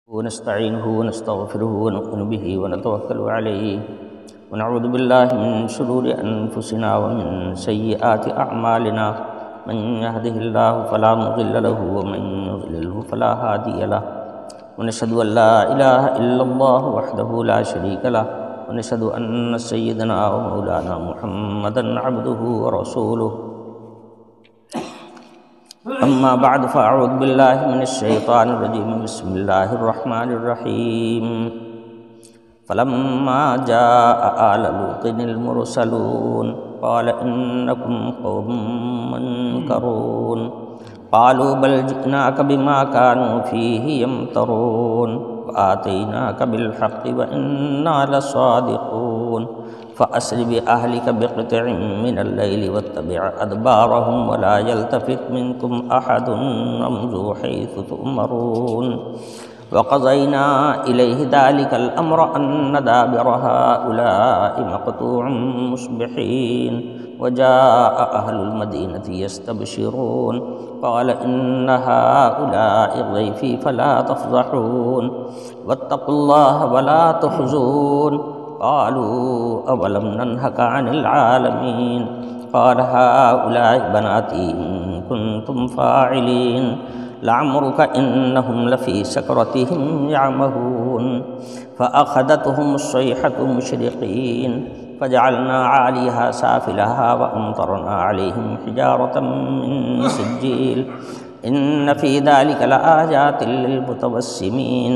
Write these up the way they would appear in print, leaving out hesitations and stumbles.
ونستعينه ونستغفره ونؤمن به ونتوكل عليه ونعوذ بالله من شرور أنفسنا ومن سيئات أعمالنا من يهده الله فلا مضل له ومن يضلله فلا هادي له ونشهد أن لا إله إلا الله وحده لا شريك له ونشهد أن سيدنا ومولانا محمدا عبده ورسوله أما بعد فأعوذ بالله من الشيطان الرجيم بسم الله الرحمن الرحيم فلما جاء آل لوط المرسلون قال إنكم قوم منكرون قالوا بل جئناك بما كانوا فيه يمترون وآتيناك بالحق وإنا لصادقون فأسر بأهلك بقطع من الليل واتبع أدبارهم ولا يلتفت منكم أحد وامضوا حيث تؤمرون وقضينا إليه ذلك الأمر أن دابر هؤلاء مقطوع مصبحين وجاء أهل المدينة يستبشرون قال إن هؤلاء ضيفي فلا تفضحون واتقوا الله ولا تخزون قالوا أولم ننهك عن العالمين قال هؤلاء بناتي إن كنتم فاعلين لعمرك إنهم لفي سكرتهم يعمهون فأخذتهم الصيحة مشرقين فجعلنا عاليها سافلها وأمطرنا عليهم حجارة من سجيل إن في ذلك لآيات للمتوسمين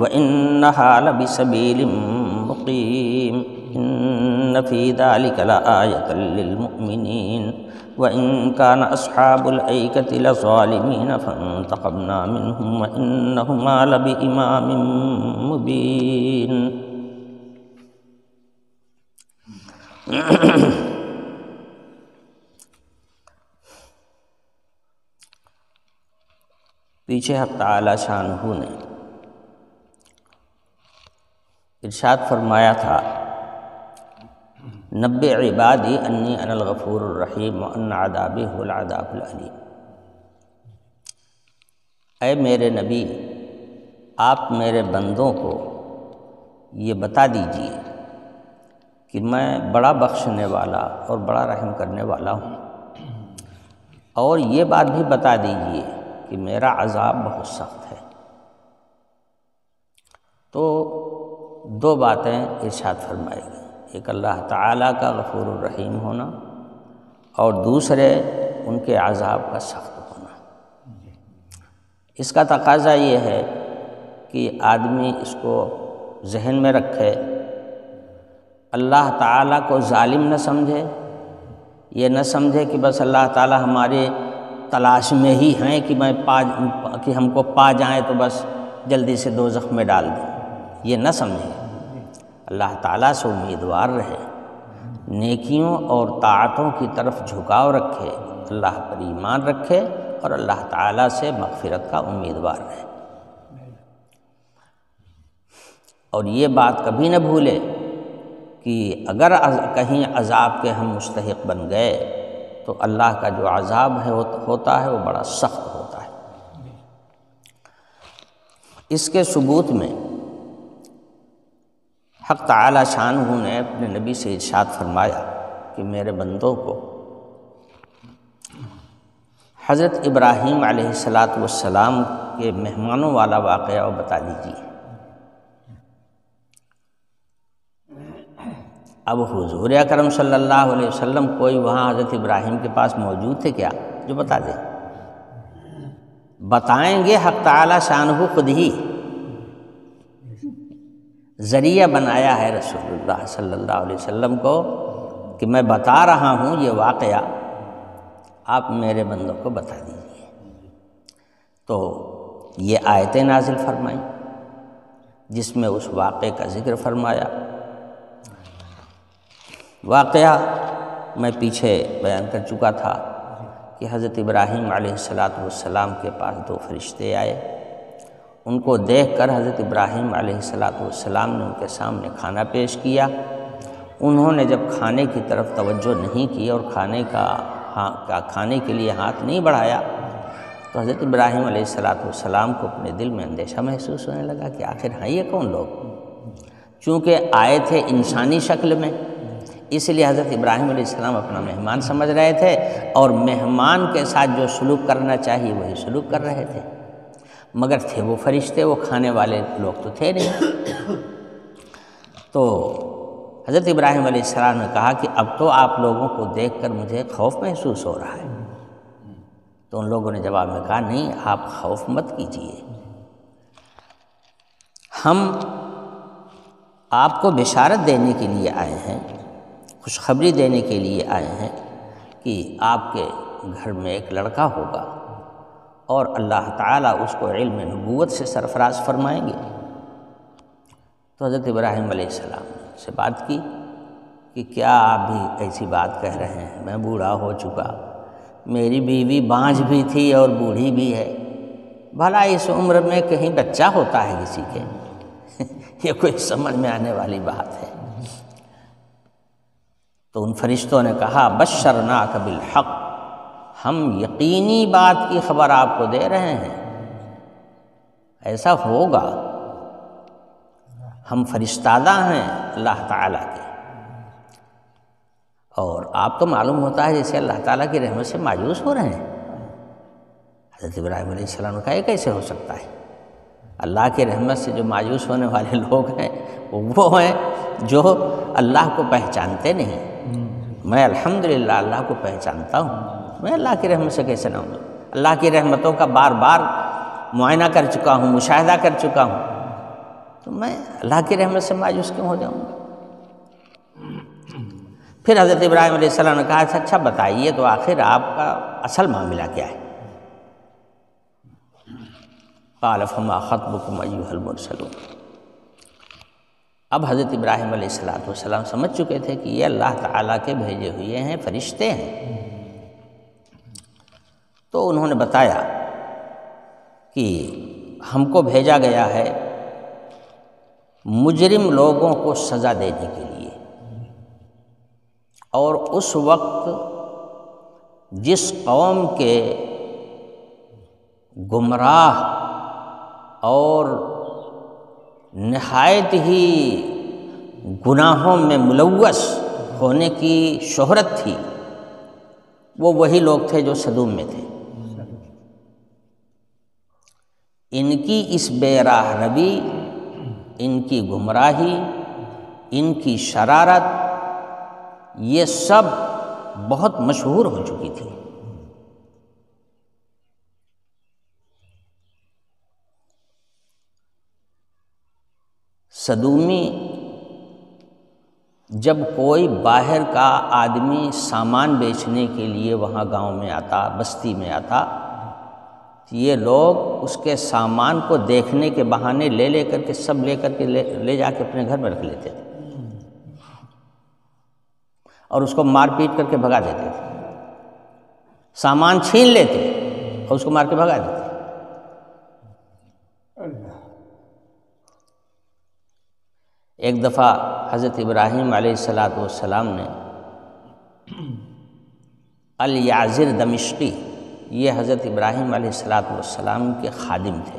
وإنها لبسبيل مقيم إن في ذلك لآية للمؤمنين وإن كان أصحاب الأيكة لظالمين فانتقمنا منهم وإنهما لبإمام مبين پیچھے حق تعالی شانہ نے ارشاد فرمایا تھا نبئ عبادی انی انا الغفور الرحیم وان عذابی هو العذاب العلیم۔ اے میرے نبی، آپ میرے بندوں کو یہ بتا دیجئے کہ میں بڑا بخشنے والا اور بڑا رحم کرنے والا ہوں، اور یہ بات بھی بتا دیجئے کہ میرا عذاب بہت سخت ہے۔ تو دو باتیں ارشاد فرمائی گئی، ایک اللہ تعالیٰ کا غفور الرحیم ہونا اور دوسرے ان کے عذاب کا سخت ہونا۔ اس کا تقاضا یہ ہے کہ آدمی اس کو ذہن میں رکھے، اللہ تعالیٰ کو ظالم نہ سمجھے، یہ نہ سمجھے کہ بس اللہ تعالیٰ ہمارے تلاش میں ہی ہیں کہ ہم کو پا جائیں تو بس جلدی سے دوزخ میں ڈال دیں، یہ نہ سمجھے۔ اللہ تعالیٰ سے امیدوار رہے، نیکیوں اور طاعتوں کی طرف جھکاؤ رکھے، اللہ پر ایمان رکھے اور اللہ تعالیٰ سے مغفرت کا امیدوار رہے۔ اور یہ بات کبھی نہ بھولے کہ اگر کہیں عذاب کے ہم مستحق بن گئے تو اللہ کا جو عذاب ہوتا ہے وہ بڑا سخت ہوتا ہے۔ اس کے ثبوت میں حق تعالی شانہ نے اپنے نبی سے ارشاد فرمایا کہ میرے بندوں کو حضرت ابراہیم علیہ السلام کے مہمانوں والا واقعہ بتا دیجیے۔ اب حضور اکرم صلی اللہ علیہ وسلم کوئی وہاں حضرت ابراہیم کے پاس موجود تھے کیا جو بتا دیں؟ بتائیں گے، حق تعالی شانہ خود ہی ذریعہ بنایا ہے رسول اللہ صلی اللہ علیہ وسلم کو کہ میں بتا رہا ہوں یہ واقعہ، آپ میرے بندوں کو بتا دیجیے۔ تو یہ آیتیں نازل فرمائیں جس میں اس واقعے کا ذکر فرمایا۔ واقعہ میں پیچھے بیان کر چکا تھا کہ حضرت ابراہیم علیہ السلام کے پاس دو فرشتے آئے، ان کو دیکھ کر حضرت ابراہیم علیہ السلام نے ان کے سامنے کھانا پیش کیا۔ انہوں نے جب کھانے کی طرف توجہ نہیں کی اور کھانے کے لیے ہاتھ نہیں بڑھایا تو حضرت ابراہیم علیہ السلام کو اپنے دل میں اندیشہ محسوس ہونے لگا کہ آخر ہیں یہ کون لوگ، چونکہ آئے تھے انسانی شکل میں، اس لیے حضرت ابراہیم علیہ السلام اپنا مہمان سمجھ رہے تھے، اور مہمان کے ساتھ جو سلوک کرنا چاہیے وہی سلوک کر رہے تھے، مگر تھے وہ فرشتے، وہ کھانے والے لوگ تو تھے نہیں۔ تو حضرت ابراہیم علیہ السلام نے کہا کہ اب تو آپ لوگوں کو دیکھ کر مجھے خوف محسوس ہو رہا ہے۔ تو ان لوگوں نے جواب میں کہا نہیں، آپ خوف مت کیجیے، ہم آپ کو بشارت دینے کے لیے آئے ہیں، خوشخبری دینے کے لیے آئے ہیں کہ آپ کے گھر میں ایک لڑکا ہوگا اور اللہ تعالیٰ اس کو علم نبوت سے سرفراز فرمائیں گے۔ تو حضرت ابراہیم علیہ السلام نے سے بات کی کہ کیا آپ بھی ایسی بات کہہ رہے ہیں، میں بوڑھا ہو چکا، میری بیوی بانجھ بھی تھی اور بوڑھی بھی ہے، بھلا اس عمر میں کہیں بچہ ہوتا ہے کسی کے؟ یہ کوئی سمجھ میں آنے والی بات ہے۔ تو ان فرشتوں نے کہا بشرناک بالحق، ہم یقینی بات کی خبر آپ کو دے رہے ہیں، ایسا ہوگا، ہم فرشتادہ ہیں اللہ تعالیٰ کے، اور آپ تو معلوم ہوتا ہے جیسے اللہ تعالیٰ کی رحمت سے مایوس ہو رہے ہیں۔ حضرت ابراہیم علیہ السلام نے کہا یہ کیسے ہو سکتا ہے؟ اللہ کی رحمت سے جو مایوس ہونے والے لوگ ہیں وہ ہیں جو اللہ کو پہچانتے نہیں۔ میں الحمدللہ اللہ کو پہچانتا ہوں، میں اللہ کی رحمت سے کیسے نہ ہوں؟ اللہ کی رحمتوں کا بار بار معائنہ کر چکا ہوں، مشاہدہ کر چکا ہوں، تو میں اللہ کی رحمت سے مایوس کیوں ہو جاؤں گا؟ پھر حضرت ابراہیم علیہ السلام نے کہا اچھا بتائیے تو آخر آپ کا اصل معاملہ کیا ہے؟ قال فما خطبکم ایھا المرسلون۔ اب حضرت ابراہیم علیہ السلام سمجھ چکے تھے کہ یہ اللہ تعالیٰ کے بھیجے ہوئے ہیں، فرشتے ہیں۔ تو انہوں نے بتایا کہ ہم کو بھیجا گیا ہے مجرم لوگوں کو سزا دینے کے لیے، اور اس وقت جس قوم کے گمراہ اور نہایت ہی گناہوں میں ملوث ہونے کی شہرت تھی، وہ وہی لوگ تھے جو سدوم میں تھے۔ ان کی اس بے راہ روی، ان کی گمراہی، ان کی شرارت، یہ سب بہت مشہور ہو چکی تھی۔ سدومی جب کوئی باہر کا آدمی سامان بیچنے کے لیے وہاں گاؤں میں آتا، بستی میں آتا، یہ لوگ اس کے سامان کو دیکھنے کے بہانے لے کر کے سب لے جا کے اپنے گھر میں رکھ لیتے تھے، اور اس کو مار پیٹ کر کے بھگا دیتے تھے، سامان چھین لیتے اور اس کو مار کے بھگا دیتے۔ ایک دفعہ حضرت ابراہیم علیہ السلام نے الیعزر دمشقی، یہ حضرت ابراہیم علیہ السلام کے خادم تھے،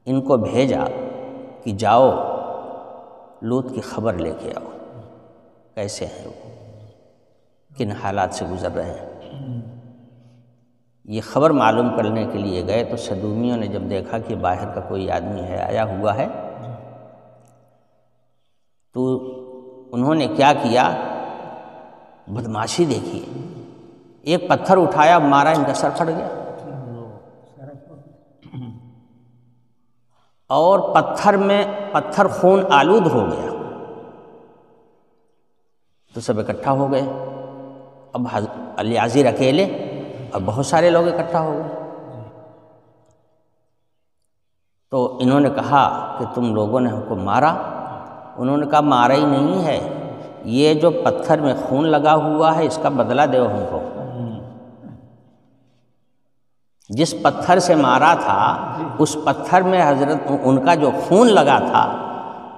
ان کو بھیجا کہ جاؤ لوط کی خبر لے کے آؤ، کیسے ہیں وہ، کن حالات سے گزر رہے ہیں۔ یہ خبر معلوم کرنے کے لیے گئے تو سدومیوں نے جب دیکھا کہ باہر کا کوئی آدمی ہے، آیا ہوا ہے، تو انہوں نے کیا کیا، بدماشی دیکھی، ایک پتھر اٹھایا، مارا، ان کا سر پھٹ گیا، اور پتھر خون آلود ہو گیا۔ تو سب اکٹھا ہو گئے، اب الیعزر اکیلے اور بہت سارے لوگ اکٹھا ہو گئے۔ تو انہوں نے کہا کہ تم لوگوں نے ہم کو مارا؟ انہوں نے کہا مارا ہی نہیں ہے، یہ جو پتھر میں خون لگا ہوا ہے اس کا بدلہ دو ہم کو۔ جس پتھر سے مارا تھا اس پتھر میں حضرت ان کا جو خون لگا تھا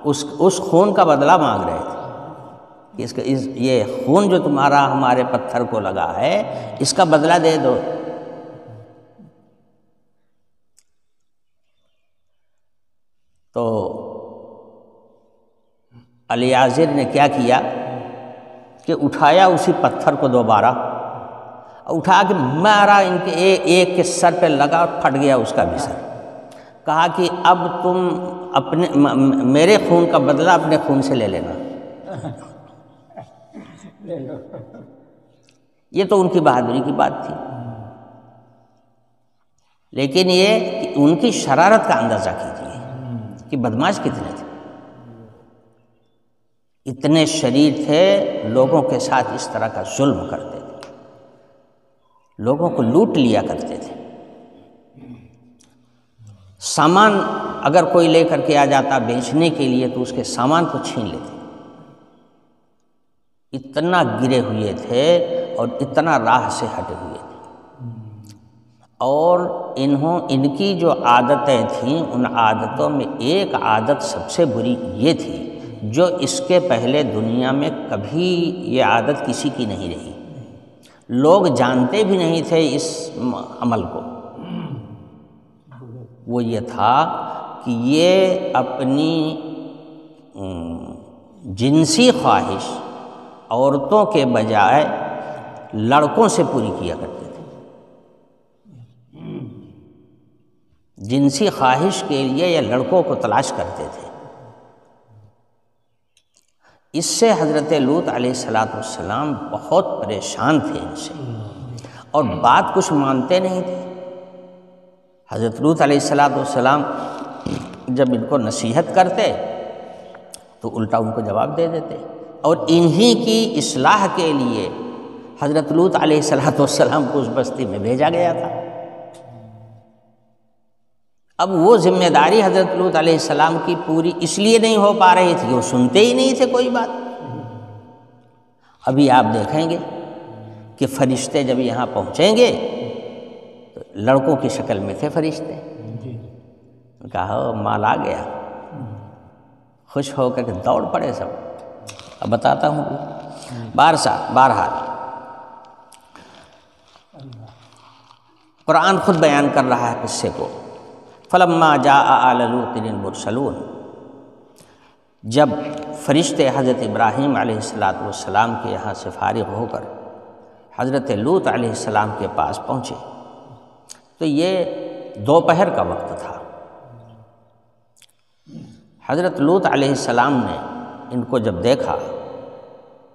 اس خون کا بدلہ مانگ رہے تھے، یہ خون جو تمہارا ہمارے پتھر کو لگا ہے اس کا بدلہ دے دو۔ تو الیعزر نے کیا کیا کہ اٹھایا اسی پتھر کو دوبارہ، اٹھا کے مارا ان کے ایک کے سر پہ لگا اور پھٹ گیا اس کا بھی سر۔ کہا کہ اب تم اپنے میرے خون کا بدلہ اپنے خون سے لے لینا۔ یہ تو ان کی بہادری کی بات تھی، لیکن یہ کہ ان کی شرارت کا اندازہ کیجیے کہ بدماش کتنے تھے، اتنے شریر تھے، لوگوں کے ساتھ اس طرح کا ظلم کرتے تھے، لوگوں کو لوٹ لیا کرتے تھے۔ سامان اگر کوئی لے کر کے آ جاتا بیچنے کے لیے تو اس کے سامان کو چھین لیتے، اتنا گرے ہوئے تھے اور اتنا راہ سے ہٹے ہوئے تھے۔ اور ان کی جو عادتیں تھیں، ان عادتوں میں ایک عادت سب سے بری یہ تھی جو اس کے پہلے دنیا میں کبھی یہ عادت کسی کی نہیں رہی، لوگ جانتے بھی نہیں تھے اس عمل کو۔ وہ یہ تھا کہ یہ اپنی جنسی خواہش عورتوں کے بجائے لڑکوں سے پوری کیا کرتے تھے۔ جنسی خواہش کے لیے یہ لڑکوں کو تلاش کرتے تھے۔ اس سے حضرت لوط علیہ السلام بہت پریشان تھے ان سے، اور بات کچھ مانتے نہیں تھے۔ حضرت لوط علیہ السلام جب ان کو نصیحت کرتے تو الٹا ان کو جواب دے دیتے، اور انہی کی اصلاح کے لیے حضرت لوط علیہ السلام کو اس بستی میں بھیجا گیا تھا۔ اب وہ ذمہ داری حضرت لوط علیہ السلام کی پوری اس لیے نہیں ہو پا رہی تھی کہ وہ سنتے ہی نہیں تھے کوئی بات۔ ابھی آپ دیکھیں گے کہ فرشتے جب یہاں پہنچیں گے تو لڑکوں کی شکل میں تھے فرشتے، کہا مال آ گیا، خوش ہو کر کے دوڑ پڑے سب۔ اب بتاتا ہوں، بہرحال قرآن خود بیان کر رہا ہے قصے کو۔ فلما جاء آل لوط المرسلون، جب فرشتے حضرت ابراہیم علیہ السلام کے یہاں سے فارغ ہو کر حضرت لوط علیہ السلام کے پاس پہنچے تو یہ دوپہر کا وقت تھا۔ حضرت لوط علیہ السلام نے ان کو جب دیکھا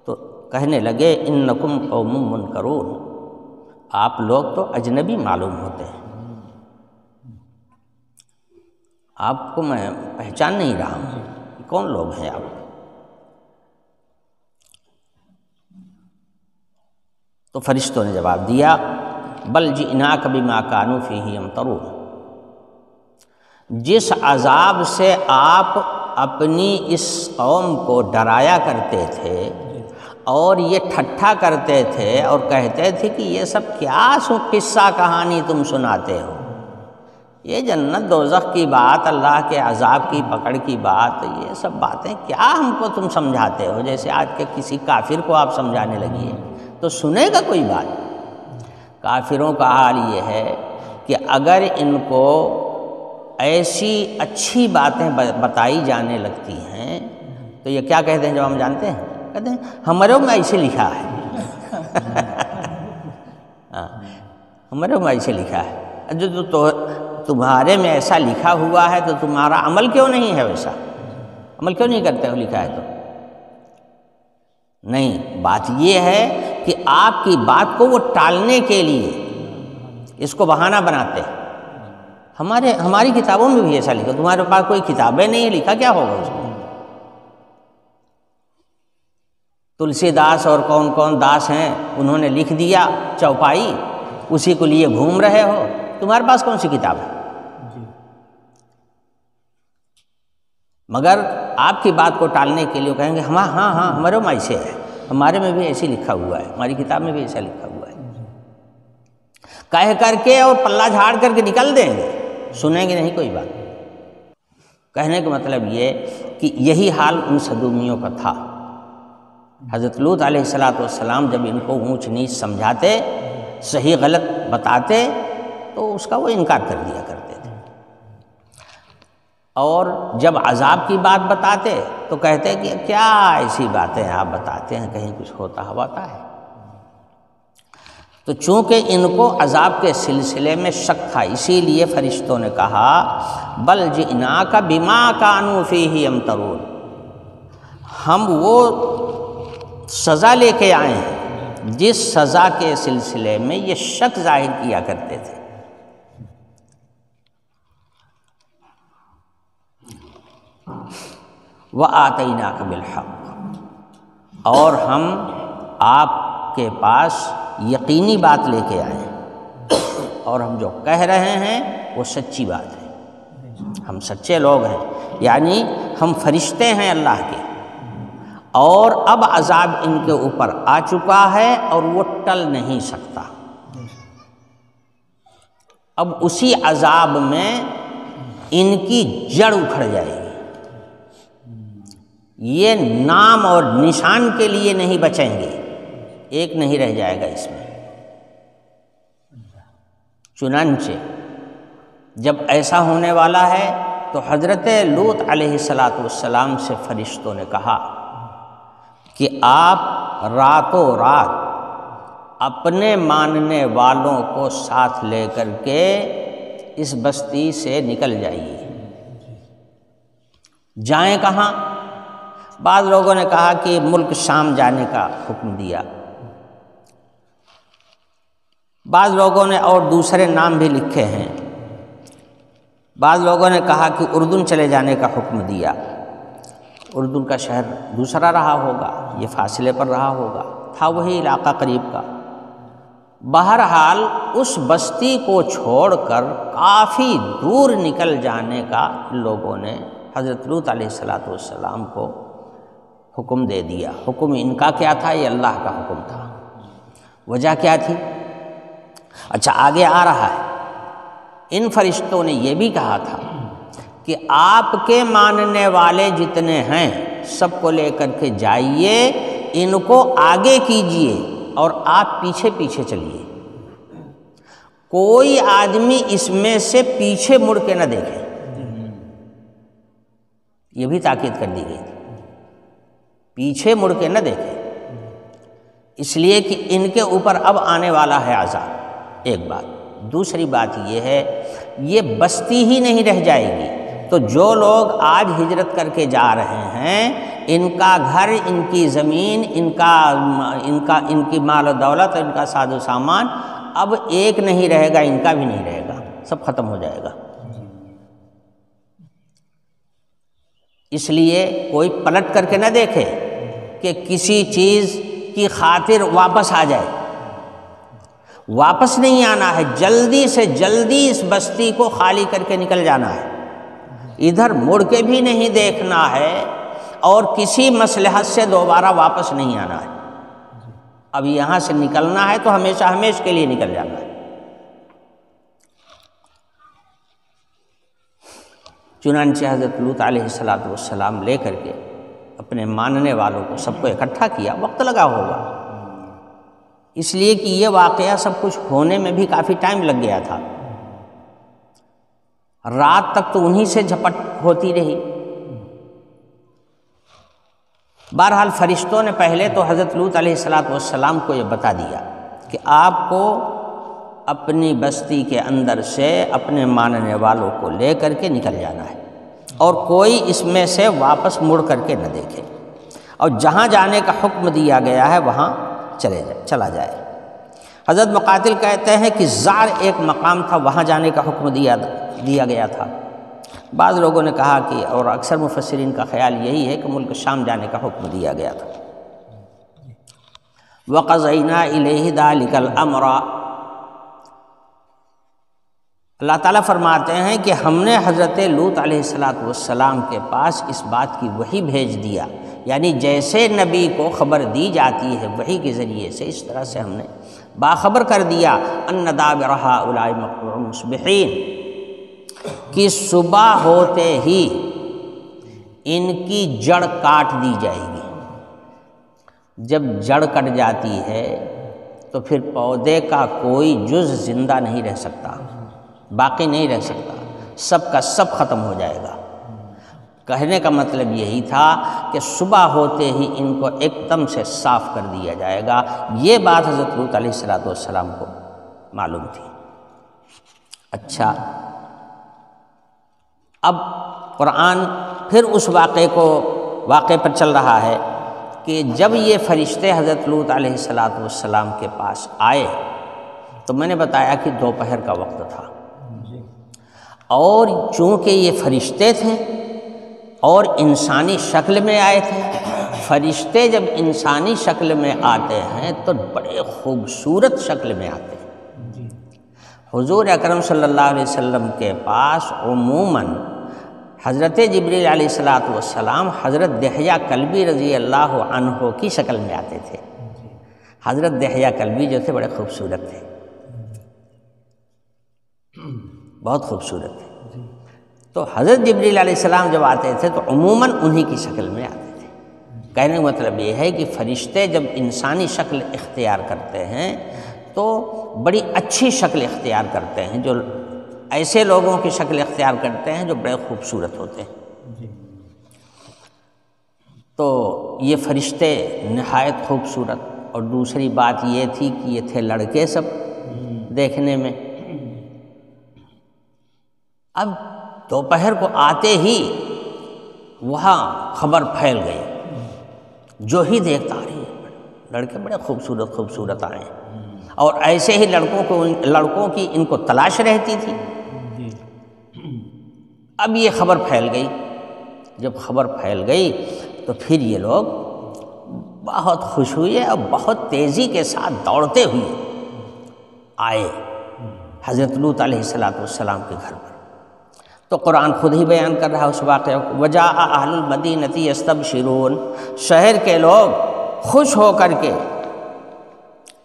تو کہنے لگے انکم قوم منکرون، آپ لوگ تو اجنبی معلوم ہوتے ہیں، آپ کو میں پہچان نہیں رہا ہوں، کون لوگ ہیں آپ؟ تو فرشتوں نے جواب دیا بل جئناک بما کانوا فیہ یمترون، جس عذاب سے آپ اپنی اس قوم کو ڈرایا کرتے تھے اور یہ ٹھٹھا کرتے تھے اور کہتے تھے کہ یہ سب کیا قصہ کہانی تم سناتے ہو، یہ جنت دوزخ کی بات، اللہ کے عذاب کی پکڑ کی بات، یہ سب باتیں کیا ہم کو تم سمجھاتے ہو، جیسے آج کے کسی کافر کو آپ سمجھانے لگیے تو سنے گا کوئی بات۔ کافروں کا حال یہ ہے کہ اگر ان کو ایسی اچھی باتیں بتائی جانے لگتی ہیں تو یہ کیا کہتے ہیں جو ہم جانتے ہیں؟ کہتے ہیں ہمارے میں ایسے لکھا ہے، ہمارے میں ایسے لکھا ہے، جو تو تمہارے میں ایسا لکھا ہوا ہے تو تمہارا عمل کیوں نہیں ہے ویسا؟ عمل کیوں نہیں کرتے ہو لکھا ہے تو؟ نہیں، بات یہ ہے کہ آپ کی بات کو وہ ٹالنے کے لیے اس کو بہانہ بناتے ہیں۔ ہماری کتابوں میں بھی ایسا لکھا، تمہارے پاس کوئی کتابیں نہیں، لکھا کیا ہوگا اس میں؟ تلسی داس اور کون کون داس ہیں، انہوں نے لکھ دیا چوپائی، اسی کو لیے گھوم رہے ہو، تمہارے پاس کون سی کتاب ہے؟ مگر آپ کی بات کو ٹالنے کے لیے کہیں گے ہاں ہمارے میں ایسے ہے، ہمارے میں بھی ایسے لکھا ہوا ہے، ہماری کتاب میں بھی ایسا لکھا ہوا ہے، کہہ کر کے اور پلہ جھاڑ کر کے نکل دیں گے، سنیں گے نہیں کوئی بات۔ کہنے کا مطلب یہ کہ یہی حال ان صدومیوں کا تھا۔ حضرت لوط علیہ السلام جب ان کو اونچ نیچ سمجھاتے، صحیح غلط بتاتے تو اس کا وہ انکار کر دیا کرتے تھے۔ اور جب عذاب کی بات بتاتے تو کہتے کہ کیا ایسی باتیں آپ بتاتے ہیں، کہیں کچھ ہوتا ہے۔ تو چونکہ ان کو عذاب کے سلسلے میں شک تھا، اسی لیے فرشتوں نے کہا بل جئناک بما کانوا فیہ یمترون، ہم وہ سزا لے کے آئے ہیں جس سزا کے سلسلے میں یہ شک ظاہر کیا کرتے تھے۔ وَآتَيْنَاكَ بِالْحَقِّ، اور ہم آپ کے پاس یقینی بات لے کے آئے ہیں، اور ہم جو کہہ رہے ہیں وہ سچی بات ہے، ہم سچے لوگ ہیں، یعنی ہم فرشتے ہیں اللہ کے، اور اب عذاب ان کے اوپر آ چکا ہے اور وہ ٹل نہیں سکتا۔ اب اسی عذاب میں ان کی جڑ اکھڑ جائے گی، یہ نام اور نشان کے لیے نہیں بچیں گے، ایک نہیں رہ جائے گا اس میں۔ چنانچہ جب ایسا ہونے والا ہے تو حضرت لوط علیہ السلام سے فرشتوں نے کہا کہ آپ راتوں رات اپنے ماننے والوں کو ساتھ لے کر کے اس بستی سے نکل جائیے۔ جائیں کہاں؟ بعض لوگوں نے کہا کہ ملک شام جانے کا حکم دیا، بعض لوگوں نے اور دوسرے نام بھی لکھے ہیں، بعض لوگوں نے کہا کہ اردن چلے جانے کا حکم دیا۔ اردن کا شہر دوسرا رہا ہوگا، یہ فاصلے پر رہا ہوگا، تھا وہی علاقہ قریب کا۔ بہرحال اس بستی کو چھوڑ کر کافی دور نکل جانے کا لوگوں نے حضرت لوط علیہ السلام کو حکم دے دیا۔ حکم ان کا کیا تھا؟ یہ اللہ کا حکم تھا۔ وجہ کیا تھی؟ اچھا آگے آ رہا ہے، ان فرشتوں نے یہ بھی کہا تھا کہ آپ کے ماننے والے جتنے ہیں سب کو لے کر کے جائیے، ان کو آگے کیجئے اور آپ پیچھے پیچھے چلیے، کوئی آدمی اس میں سے پیچھے مڑ کے نہ دیکھے۔ یہ بھی تاکید کر دی گئی تھی، پیچھے مڑ کے نہ دیکھے، اس لیے کہ ان کے اوپر اب آنے والا ہے عذاب، ایک بات۔ دوسری بات یہ ہے یہ بستی ہی نہیں رہ جائے گی، تو جو لوگ آج ہجرت کر کے جا رہے ہیں ان کا گھر، ان کی زمین، ان کی مال و دولت، ان کا ساز و سامان اب ایک نہیں رہے گا، ان کا بھی نہیں رہے گا، سب ختم ہو جائے گا۔ اس لیے کوئی پلٹ کر کے نہ دیکھے کہ کسی چیز کی خاطر واپس آ جائے، واپس نہیں آنا ہے، جلدی سے جلدی اس بستی کو خالی کر کے نکل جانا ہے، ادھر مڑ کے بھی نہیں دیکھنا ہے اور کسی مصلحت سے دوبارہ واپس نہیں آنا ہے۔ اب یہاں سے نکلنا ہے تو ہمیشہ ہمیشہ کے لیے نکل جانا ہے۔ چنانچہ حضرت لوط علیہ السلام لے کر کے اپنے ماننے والوں کو سب کو اکٹھا کیا۔ وقت لگا ہوگا، اس لیے کہ یہ واقعہ سب کچھ ہونے میں بھی کافی ٹائم لگ گیا تھا، رات تک تو انہی سے جھپٹ ہوتی رہی۔ بہرحال فرشتوں نے پہلے تو حضرت لوط علیہ السلام کو یہ بتا دیا کہ آپ کو اپنی بستی کے اندر سے اپنے ماننے والوں کو لے کر کے نکل جانا ہے، اور کوئی اس میں سے واپس مڑ کر کے نہ دیکھے، اور جہاں جانے کا حکم دیا گیا ہے وہاں چلا جائے۔ حضرت مقاتل کہتے ہیں کہ زار ایک مقام تھا، وہاں جانے کا حکم دیا گیا تھا۔ بعض لوگوں نے کہا کہ، اور اکثر مفسرین کا خیال یہی ہے کہ ملک شام جانے کا حکم دیا گیا تھا۔ وَقَضَيْنَا إِلَيْهِ ذَلِكَ الْأَمْرَ، اللہ تعالیٰ فرماتے ہیں کہ ہم نے حضرت لوط علیہ السلام کے پاس اس بات کی وحی بھیج دیا، یعنی جیسے نبی کو خبر دی جاتی ہے وحی کے ذریعے سے، اس طرح سے ہم نے باخبر کر دیا ان دابر ہؤلاء مقطوع مصبحین، کہ صبح ہوتے ہی ان کی جڑ کاٹ دی جائے گی۔ جب جڑ کٹ جاتی ہے تو پھر پودے کا کوئی جز زندہ نہیں رہ سکتا، باقی نہیں رہ سکتا، سب کا سب ختم ہو جائے گا۔ کہنے کا مطلب یہی تھا کہ صبح ہوتے ہی ان کو ایک دم سے صاف کر دیا جائے گا۔ یہ بات حضرت لوط علیہ السلام کو معلوم تھی۔ اچھا، اب قرآن پھر اس واقعے پر چل رہا ہے کہ جب یہ فرشتے حضرت لوط علیہ السلام کے پاس آئے تو میں نے بتایا کہ دوپہر کا وقت تھا، اور چونکہ یہ فرشتے تھے اور انسانی شکل میں آئے تھے، فرشتے جب انسانی شکل میں آتے ہیں تو بڑے خوبصورت شکل میں آتے ہیں۔ حضور اکرم صلی اللہ علیہ وسلم کے پاس عموماً حضرت جبریل علیہ السلام حضرت دحیہ کلبی رضی اللہ عنہ کی شکل میں آتے تھے۔ حضرت دحیہ کلبی جو تھے بڑے خوبصورت تھے، بہت خوبصورت تھے۔ تو حضرت جبریل علیہ السلام جب آتے تھے تو عموماً انہی کی شکل میں آتے تھے۔ کہنے کا مطلب یہ ہے کہ فرشتے جب انسانی شکل اختیار کرتے ہیں تو بڑی اچھی شکل اختیار کرتے ہیں، جو ایسے لوگوں کی شکل اختیار کرتے ہیں جو بڑے خوبصورت ہوتے ہیں۔ تو یہ فرشتے نہایت خوبصورت، اور دوسری بات یہ تھی کہ یہ تھے لڑکے سب دیکھنے میں۔ اب دوپہر کو آتے ہی وہاں خبر پھیل گئی، جو ہی دیکھتا رہے لڑکے بڑے خوبصورت آئے ہیں، اور ایسے ہی لڑکوں کی ان کو تلاش رہتی تھی۔ اب یہ خبر پھیل گئی، جب خبر پھیل گئی تو پھر یہ لوگ بہت خوش ہوئے اور بہت تیزی کے ساتھ دوڑتے ہوئے آئے حضرت لوط علیہ السلام کے گھر پر۔ تو قرآن خود ہی بیان کر رہا ہے اس واقعے کو، وجاء اہل المدینۃ یستبشرون، شہر کے لوگ خوش ہو کر کے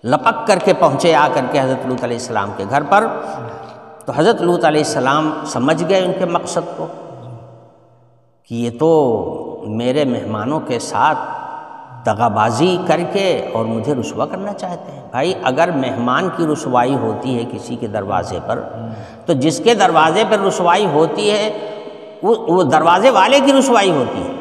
لپک کر کے پہنچے آ کر کے حضرت لوط علیہ السلام کے گھر پر۔ تو حضرت لوط علیہ السلام سمجھ گئے ان کے مقصد کو کہ یہ تو میرے مہمانوں کے ساتھ دغا بازی کر کے اور مجھے رسوا کرنا چاہتے ہیں۔ بھائی اگر مہمان کی رسوائی ہوتی ہے کسی کے دروازے پر، تو جس کے دروازے پر رسوائی ہوتی ہے وہ دروازے والے کی رسوائی ہوتی ہے۔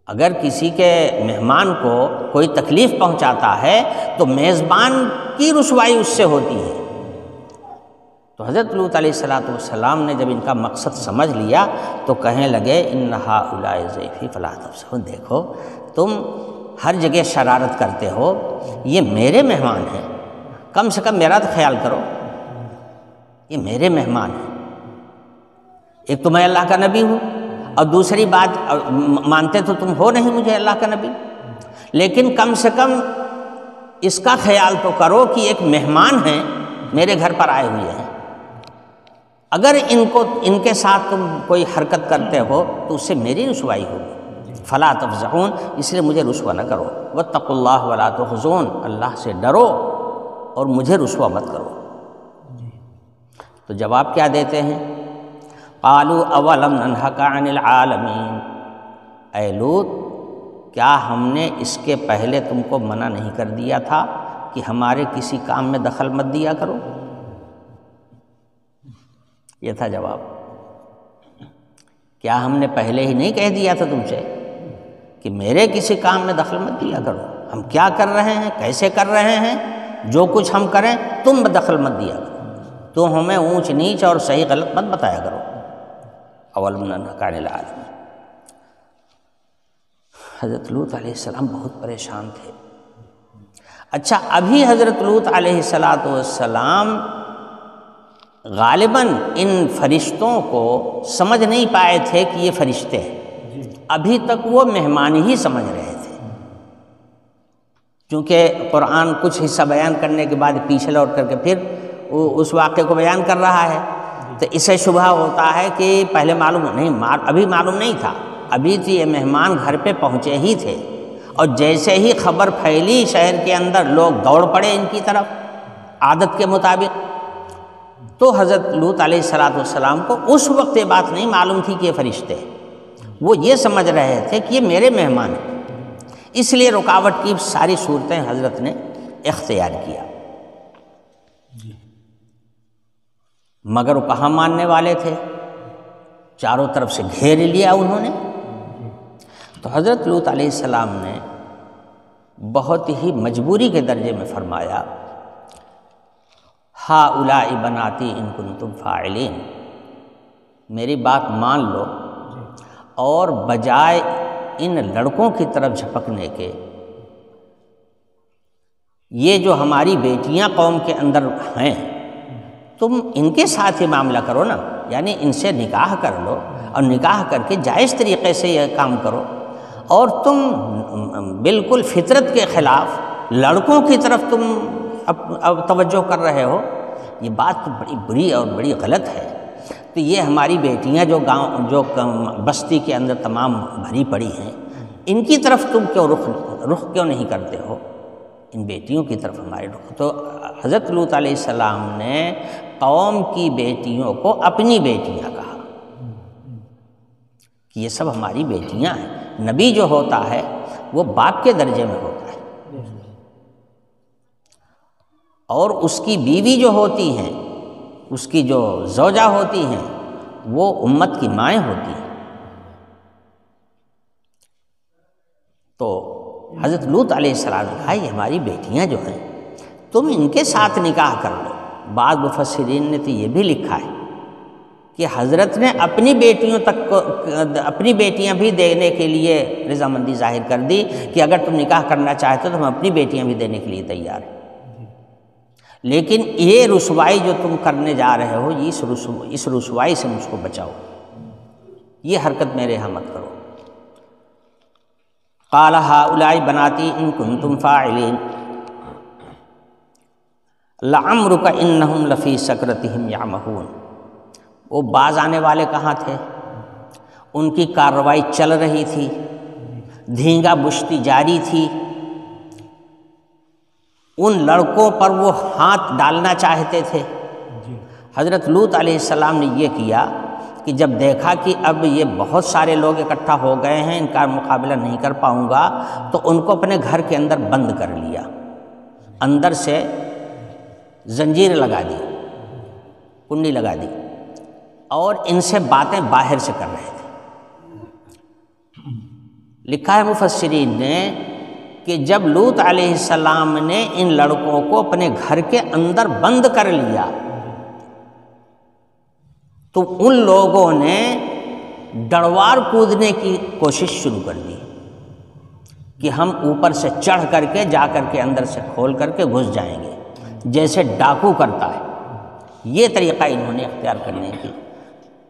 اگر کسی کے مہمان کو کوئی تکلیف پہنچاتا ہے تو میزبان کی رسوائی اس سے ہوتی ہے۔ تو حضرت لوط علیہ السلام نے جب ان کا مقصد سمجھ لیا تو کہنے لگے ان ہؤلاء ضیفی فلا تفسحوا، دیکھو تم ہر جگہ شرارت کرتے ہو، یہ میرے مہمان ہیں، کم سے کم میرا تو خیال کرو، یہ میرے مہمان ہیں۔ ایک تو میں اللہ کا نبی ہوں، اور دوسری بات مانتے تو تم ہو نہیں مجھے اللہ کا نبی، لیکن کم سے کم اس کا خیال تو کرو کہ ایک مہمان ہیں میرے گھر پر آئے ہوئے ہیں، اگر ان کے ساتھ تم کوئی حرکت کرتے ہو تو اس سے میری رسوائی ہوگی، فلا تفضحون، اس لیے مجھے رسوا نہ کرو، واتقوا اللہ ولا تخزون، اللہ سے ڈرو اور مجھے رسوا مت کرو۔ تو جواب کیا دیتے ہیں؟ قالوا اولم ننہک عن العالمین، اے لوط کیا ہم نے اس کے پہلے تم کو منع نہیں کر دیا تھا کہ ہمارے کسی کام میں دخل مت دیا کرو؟ یہ تھا جواب۔ کیا ہم نے پہلے ہی نہیں کہہ دیا تھا تم سے کہ میرے کسی کام میں دخل مت دیا کرو؟ ہم کیا کر رہے ہیں، کیسے کر رہے ہیں، جو کچھ ہم کریں تم دخل مت دیا کرو، تم ہمیں اونچ نیچ اور صحیح غلط مت بتایا کرو۔ اولم ننہک عن العالمین۔ حضرت لوط علیہ السلام بہت پریشان تھے۔ اچھا، ابھی حضرت لوط علیہ السلام غالباً ان فرشتوں کو سمجھ نہیں پائے تھے کہ یہ فرشتے ہیں، ابھی تک وہ مہمان ہی سمجھ رہے تھے، کیونکہ قرآن کچھ حصہ بیان کرنے کے بعد پیچھے لوٹ کر کے پھر اس واقعے کو بیان کر رہا ہے، تو اسے شبہ ہوتا ہے کہ پہلے ابھی معلوم نہیں تھا، ابھی تو یہ مہمان گھر پہ پہنچے ہی تھے، اور جیسے ہی خبر پھیلی شہر کے اندر لوگ دوڑ پڑے ان کی طرف عادت کے مطابق۔ تو حضرت لوط علیہ السلام کو اس وقت یہ بات نہیں معلوم تھی کہ یہ فرشتے ہیں، وہ یہ سمجھ رہے تھے کہ یہ میرے مہمان ہیں، اس لیے رکاوٹ کی ساری صورتیں حضرت نے اختیار کیا۔ مگر وہ کہاں ماننے والے تھے؟ چاروں طرف سے گھیر لیا انہوں نے۔ تو حضرت لوط علیہ السلام نے بہت ہی مجبوری کے درجے میں فرمایا ہؤلاء بناتی ان کنتم فاعلین، میری بات مان لو اور بجائے ان لڑکوں کی طرف جھپکنے کے یہ جو ہماری بیٹیاں قوم کے اندر ہیں تم ان کے ساتھ ہی معاملہ کرو نا، یعنی ان سے نکاح کر لو اور نکاح کر کے جائز طریقے سے یہ کام کرو، اور تم بالکل فطرت کے خلاف لڑکوں کی طرف تم اب توجہ کر رہے ہو، یہ بات تو بڑی بری اور بڑی غلط ہے۔ تو یہ ہماری بیٹیاں جو گاؤں جو بستی کے اندر تمام بھری پڑی ہیں، ان کی طرف تم کیوں رخ کیوں نہیں کرتے ہو، ان بیٹیوں کی طرف ہمارے رخ۔ تو حضرت لوط علیہ السلام نے قوم کی بیٹیوں کو اپنی بیٹیاں کہا کہ یہ سب ہماری بیٹیاں ہیں۔ نبی جو ہوتا ہے وہ باپ کے درجے میں ہوتا ہے، اور اس کی بیوی جو ہوتی ہیں، اس کی جو زوجہ ہوتی ہیں، وہ امت کی مائیں ہوتی ہیں۔ تو حضرت لوط علیہ السلام نے کہا یہ ہماری بیٹیاں جو ہیں تم ان کے ساتھ نکاح کر لو۔ بعض مفسرین نے تو یہ بھی لکھا ہے کہ حضرت نے اپنی بیٹیوں تک کو اپنی بیٹیاں بھی دینے کے لیے رضامندی ظاہر کر دی کہ اگر تم نکاح کرنا چاہتے ہو تو ہم اپنی بیٹیاں بھی دینے کے لیے تیار ہیں، لیکن یہ رسوائی جو تم کرنے جا رہے ہو اس رسوائی سے مجھ کو بچاؤ، یہ حرکت میرے یہاں مت کرو۔ قال ہؤلاء بناتی ان کنتم فاعلین لعمرک انہم لفی سکرتہم یعمہون۔ وہ باز آنے والے کہاں تھے؟ ان کی کارروائی چل رہی تھی، دھینگا بشتی جاری تھی، ان لڑکوں پر وہ ہاتھ ڈالنا چاہتے تھے۔ حضرت لوط علیہ السلام نے یہ کیا کہ جب دیکھا کہ اب یہ بہت سارے لوگ اکٹھا ہو گئے ہیں، ان کا مقابلہ نہیں کر پاؤں گا، تو ان کو اپنے گھر کے اندر بند کر لیا، اندر سے زنجیر لگا دی، کنڈی لگا دی، اور ان سے باتیں باہر سے کر رہے تھے۔ لکھا ہے مفسرین نے کہ جب لوط علیہ السلام نے ان لڑکوں کو اپنے گھر کے اندر بند کر لیا تو ان لوگوں نے ڈڑوار کودنے کی کوشش شروع کر دی کہ ہم اوپر سے چڑھ کر کے جا کر کے اندر سے کھول کر کے گھس جائیں گے، جیسے ڈاکو کرتا ہے۔ یہ طریقہ انہوں نے اختیار کرنے کی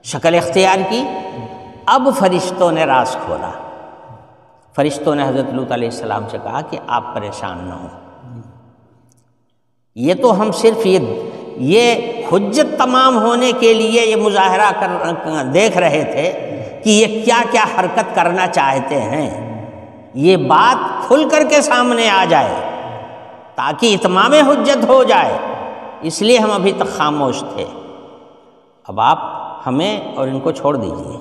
شکل اختیار کی۔ اب فرشتوں نے راز کھولا، فرشتوں نے حضرت لوط علیہ السلام سے کہا کہ آپ پریشان نہ ہوں، یہ تو ہم صرف یہ حجت تمام ہونے کے لیے یہ مظاہرہ دیکھ رہے تھے کہ یہ کیا کیا حرکت کرنا چاہتے ہیں، یہ بات کھل کر کے سامنے آ جائے تاکہ اتمام حجت ہو جائے، اس لیے ہم ابھی تک خاموش تھے۔ اب آپ ہمیں اور ان کو چھوڑ دیجئے،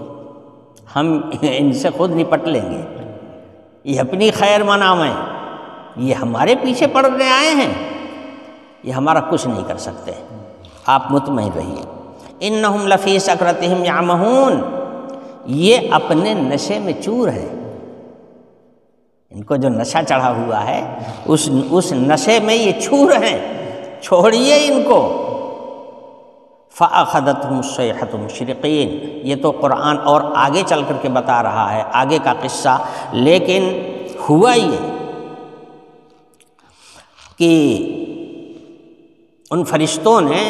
ہم ان سے خود نپٹ لیں گے، یہ اپنی خیر منامیں، یہ ہمارے پیچھے پڑنے آئے ہیں، یہ ہمارا کچھ نہیں کر سکتے، آپ مطمئن رہیے۔ انہم لفی سکرتہم یعمہون، یہ اپنے نشے میں چور ہیں، ان کو جو نشہ چڑھا ہوا ہے اس نشے میں یہ چور ہیں، چھوڑیے ان کو۔ فَأَخَذَتْهُمُ الصَّيْحَةُ مُشْرِقِينَ، یہ تو قرآن اور آگے چل کر کے بتا رہا ہے آگے کا قصہ، لیکن ہوا یہ کہ ان فرشتوں نے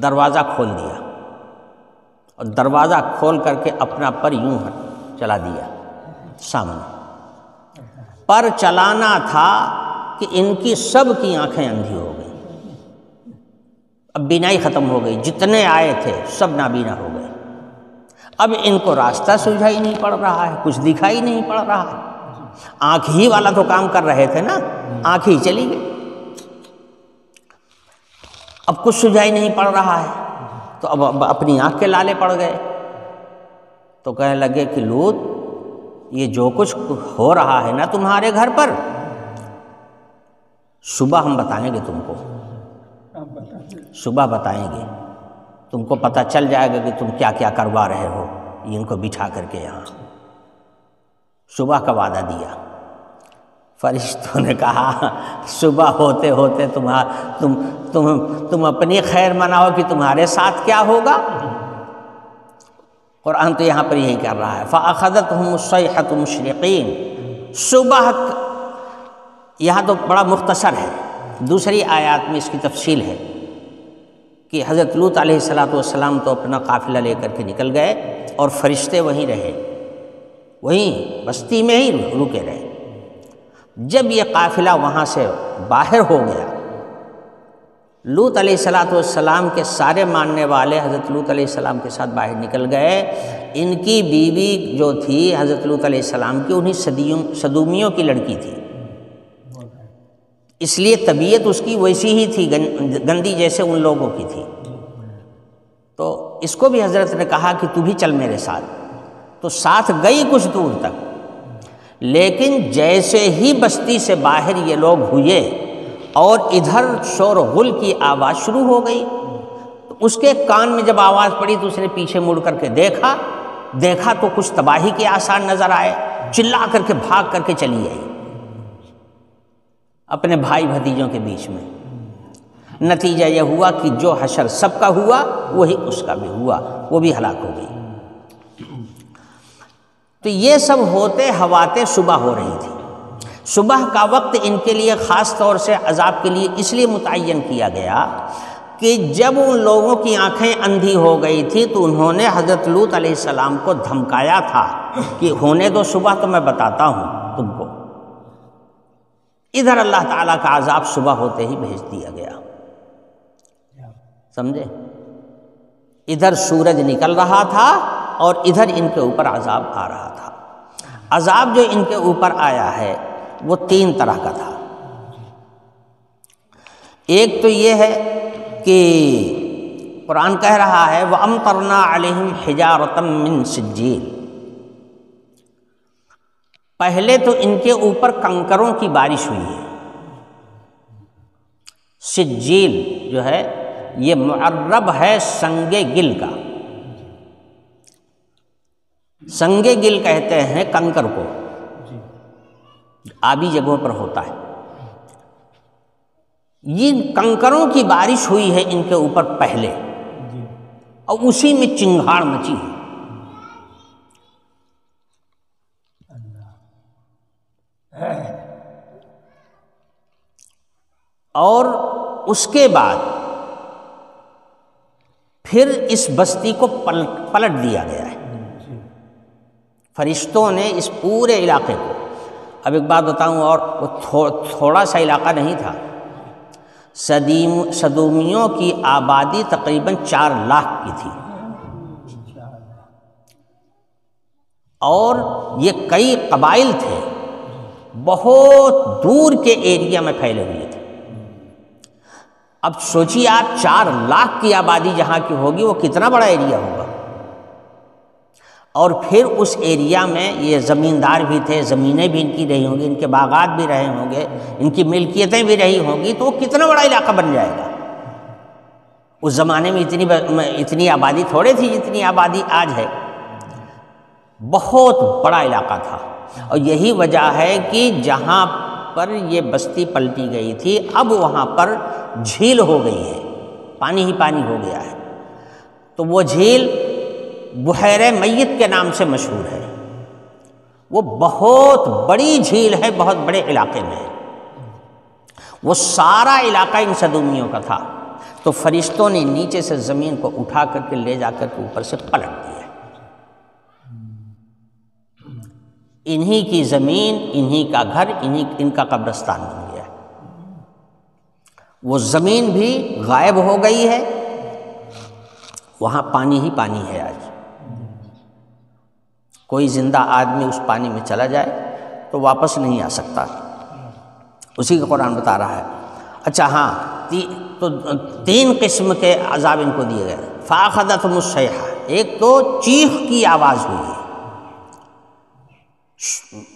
دروازہ کھول دیا اور دروازہ کھول کر کے اپنا پر یوں چلا دیا سامنے۔ پر چلانا تھا کہ ان کی سب کی آنکھیں اندھی ہو گئی، اب بینائی ختم ہو گئی، جتنے آئے تھے سب نابینا ہو گئے، اب ان کو راستہ سوجھائی نہیں پڑ رہا ہے، کچھ دکھائی نہیں پڑ رہا ہے۔ آنکھ ہی والا تو کام کر رہے تھے نا، آنکھ ہی چلی گئی، اب کچھ سوجھائی نہیں پڑ رہا ہے، تو اب اپنی آنکھ کے لالے پڑ گئے، تو کہنے لگے کہ لوط یہ جو کچھ ہو رہا ہے نا تمہارے گھر پر، صبح ہم بتائیں گے تم کو، صبح بتائیں گے، تم کو پتہ چل جائے گا کہ تم کیا کیا کروا رہے ہو، ان کو بٹھا کر کے یہاں۔ صبح کا وعدہ دیا۔ فرشتوں نے کہا صبح ہوتے ہوتے تم اپنی خیر مناؤ کہ تمہارے ساتھ کیا ہوگا۔ قرآن تو یہاں پر یہی کر رہا ہے، فَأَخَذَتْهُمُ الصَّيْحَةُ مُشْرِقِينَ۔ صبح یہاں تو بڑا مختصر ہے، دوسری آیات میں اس کی تفصیل ہے کہ حضرت لوط علیہ السلام تو اپنا قافلہ لے کر کے نکل گئے اور فرشتے وہیں رہے، وہیں بستی میں ہی رکے رہے۔ جب یہ قافلہ وہاں سے باہر ہو گیا، لوط علیہ السلام کے سارے ماننے والے حضرت لوط علیہ السلام کے ساتھ باہر نکل گئے۔ ان کی بیوی جو تھی حضرت لوط علیہ السلام کی، انہیں سدومیوں کی لڑکی تھی، اس لیے طبیعت اس کی ویسی ہی تھی، گندی جیسے ان لوگوں کی تھی۔ تو اس کو بھی حضرت نے کہا کہ تو بھی چل میرے ساتھ، تو ساتھ گئی کچھ دور تک، لیکن جیسے ہی بستی سے باہر یہ لوگ ہوئے اور ادھر شور و غل کی آواز شروع ہو گئی، تو اس کے کان میں جب آواز پڑی تو اس نے پیچھے مڑ کر کے دیکھا تو کچھ تباہی کے آثار نظر آئے، چلا کر کے بھاگ کر کے چلی آئی اپنے بھائی بھتیجوں کے بیچ میں۔ نتیجہ یہ ہوا کہ جو حشر سب کا ہوا وہی اس کا بھی ہوا، وہ بھی ہلاک ہو گئی۔ تو یہ سب ہوتے ہواتے صبح ہو رہی تھی۔ صبح کا وقت ان کے لیے خاص طور سے عذاب کے لیے اس لیے متعین کیا گیا کہ جب ان لوگوں کی آنکھیں اندھی ہو گئی تھی تو انہوں نے حضرت لوط علیہ السلام کو دھمکایا تھا کہ ہونے دو صبح تو میں بتاتا ہوں تم کو۔ ادھر اللہ تعالیٰ کا عذاب صبح ہوتے ہی بھیج دیا گیا، سمجھے؟ ادھر سورج نکل رہا تھا اور ادھر ان کے اوپر عذاب آ رہا تھا۔ عذاب جو ان کے اوپر آیا ہے وہ 3 طرح کا تھا۔ ایک تو یہ ہے کہ قرآن کہہ رہا ہے وَأَمْطَرْنَا عَلَيْهِمْ حِجَارَةً مِّن سِجِّيلٍ، پہلے تو ان کے اوپر کنکروں کی بارش ہوئی ہے۔ سجیل جو ہے یہ معرب ہے سنگ گل کا، سنگ گل کہتے ہیں کنکر کو، آبی جگہوں پر ہوتا ہے۔ یہ کنکروں کی بارش ہوئی ہے ان کے اوپر پہلے، اور اسی میں چنگھاڑ مچی ہے۔ اور اس کے بعد پھر اس بستی کو پلٹ دیا گیا ہے فرشتوں نے اس پورے علاقے کو۔ اب ایک بات بتاؤں، اور وہ تھوڑا سا علاقہ نہیں تھا۔ سدومیوں کی آبادی تقریباً 4 لاکھ کی تھی، اور یہ کئی قبائل تھے، بہت دور کے ایریا میں پھیلے ہوئے تھے۔ اب سوچیے آپ 4 لاکھ کی آبادی جہاں کی ہوگی وہ کتنا بڑا ایریا ہوگا، اور پھر اس ایریا میں یہ زمیندار بھی تھے، زمینیں بھی ان کی رہی ہوں گی، ان کے باغات بھی رہے ہوں گے، ان کی ملکیتیں بھی رہی ہوں گی، تو وہ کتنا بڑا علاقہ بن جائے گا۔ اس زمانے میں اتنی آبادی تھوڑے تھی جتنی آبادی آج ہے، بہت بڑا علاقہ تھا۔ اور یہی وجہ ہے کہ جہاں پر یہ بستی پلٹی گئی تھی اب وہاں پر جھیل ہو گئی ہے، پانی ہی پانی ہو گیا ہے۔ تو وہ جھیل بحیرہ میت کے نام سے مشہور ہے، وہ بہت بڑی جھیل ہے، بہت بڑے علاقے میں ہے۔ وہ سارا علاقہ ان سدومیوں کا تھا، تو فرشتوں نے نیچے سے زمین کو اٹھا کر کے لے جا کر کے اوپر سے پلٹ دیا۔ انہی کی زمین، انہی کا گھر، ان کا قبرستان بن گیا ہے۔ وہ زمین بھی غائب ہو گئی ہے، وہاں پانی ہی پانی ہے آج۔ کوئی زندہ آدمی اس پانی میں چلا جائے تو واپس نہیں آ سکتا، اسی کا قرآن بتا رہا ہے۔ اچھا ہاں، تو 3 قسم کے عذاب ان کو دیے گئے۔ فَأَخَذَتْهُمُ الصَّيْحَةُ، ایک تو چیخ کی آواز ہوئی ہے،